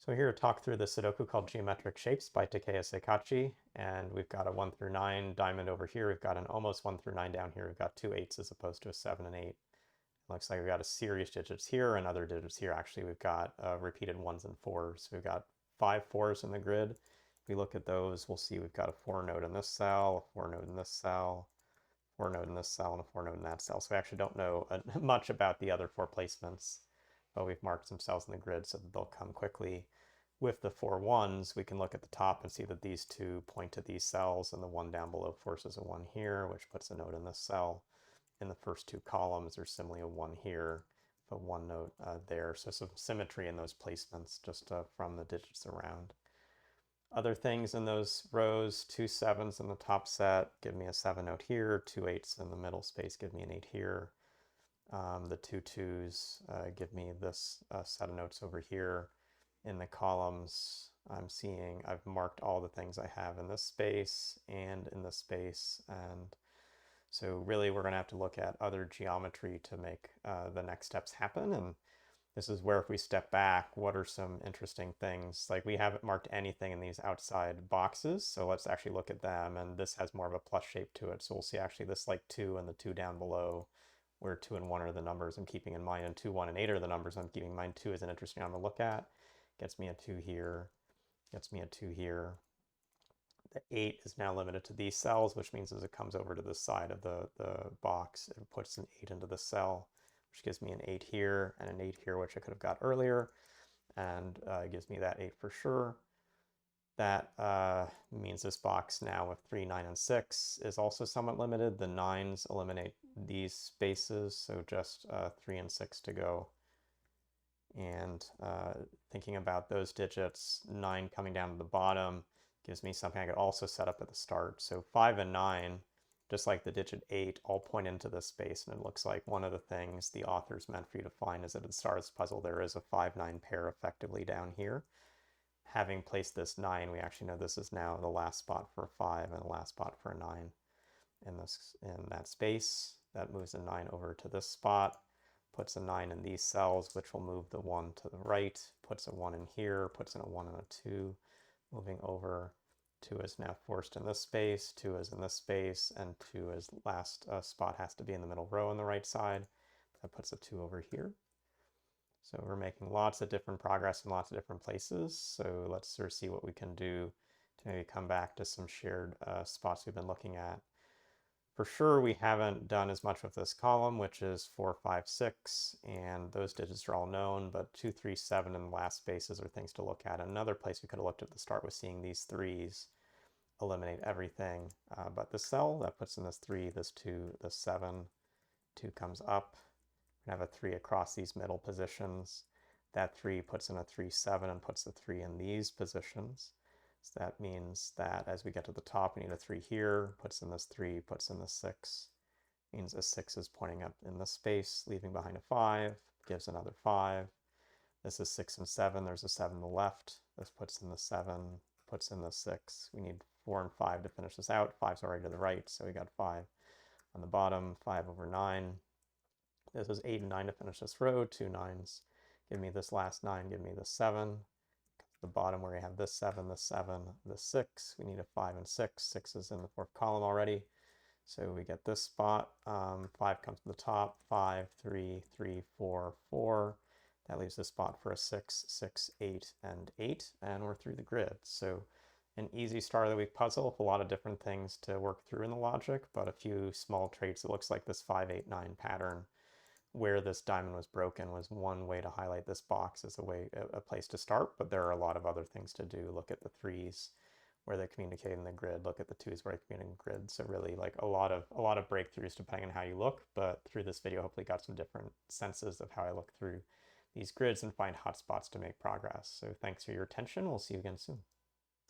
So we're here to talk through the Sudoku called Geometric Shapes by Takeya Saikachi, and we've got a 1 through 9 diamond over here. We've got an almost 1 through 9 down here. We've got 2 8s as opposed to a 7 and 8. It looks like we've got a series digits here and other digits here. Actually, we've got repeated 1s and 4s. So we've got 5 4s in the grid. If we look at those, we'll see we've got a 4 node in this cell, a 4 node in this cell, 4 node in this cell, and a 4 node in that cell. So we actually don't know much about the other 4 placements, but we've marked some cells in the grid so that they'll come quickly. With the 4 1s, we can look at the top and see that these two point to these cells, and the 1 down below forces a 1 here, which puts a node in this cell. In the first 2 columns, there's similarly a 1 here, but 1 node there. So some symmetry in those placements just from the digits around. Other things in those rows, 2 7s in the top set give me a 7 node here, 2 8s in the middle space give me an 8 here. The 2 2s give me this set of nodes over here. In the columns, I've marked all the things I have in this space and in this space, and so really we're going to have to look at other geometry to make the next steps happen. And this is where, if we step back, what are some interesting things? Like, we haven't marked anything in these outside boxes, so let's actually look at them. And this has more of a plus shape to it, so we'll see actually this like 2 and the 2 down below, where 2 and 1 are the numbers I'm keeping in mind, and 2, 1, and 8 are the numbers I'm keeping in mind. 2 is an interesting one to look at. Gets me a 2 here, gets me a 2 here. The 8 is now limited to these cells, which means as it comes over to the side of the box, it puts an 8 into the cell, which gives me an 8 here and an 8 here, which I could have got earlier, and gives me that 8 for sure. That means this box now with 3, 9, and 6 is also somewhat limited. The 9s eliminate these spaces, so just 3 and 6 to go. And thinking about those digits, 9 coming down to the bottom gives me something I could also set up at the start. So 5 and 9, just like the digit 8, all point into this space, and it looks like one of the things the author's meant for you to find is that at the start of this puzzle there is a 5-9 pair effectively down here. Having placed this 9, we actually know this is now the last spot for a 5 and the last spot for a 9 in that space. That moves a 9 over to this spot, puts a 9 in these cells, which will move the 1 to the right, puts a 1 in here, puts in a 1 and a 2, moving over. 2 is now forced in this space, 2 is in this space, and 2 is last spot has to be in the middle row on the right side. That puts a 2 over here. So we're making lots of different progress in lots of different places. So let's sort of see what we can do to maybe come back to some shared spots we've been looking at. For sure, we haven't done as much with this column, which is 4, 5, 6, and those digits are all known, but 2, 3, 7 in the last spaces are things to look at. Another place we could have looked at the start was seeing these 3s eliminate everything, but the cell that puts in this 3, this 2, this 7, 2 comes up. We have a 3 across these middle positions. That 3 puts in a 3, 7, and puts the 3 in these positions. So that means that as we get to the top, we need a 3 here, puts in this 3, puts in the 6. Means a 6 is pointing up in this space, leaving behind a 5, gives another 5. This is 6 and 7, there's a 7 on the left. This puts in the 7, puts in the 6. We need 4 and 5 to finish this out. 5's already to the right, so we got 5 on the bottom, 5 over 9. This is 8 and 9 to finish this row, 2 9s. Give me this last 9, give me the 7. The bottom where we have this 7, this 7, this 6. We need a 5 and 6. 6 is in the 4th column already. So we get this spot. 5 comes to the top. 5, 3, 3, 4, 4. That leaves a spot for a 6, 6, 8, and 8. And we're through the grid. So an easy start of the week puzzle with a lot of different things to work through in the logic, but a few small traits. It looks like this 5, 8, 9 pattern where this diamond was broken was one way to highlight this box as a place to start, but there are a lot of other things to do. Look at the 3s where they communicate in the grid, look at the 2s where they communicate in the grid. So really, like, a lot of breakthroughs depending on how you look, but through this video hopefully got some different senses of how I look through these grids and find hotspots to make progress. So thanks for your attention. We'll see you again soon.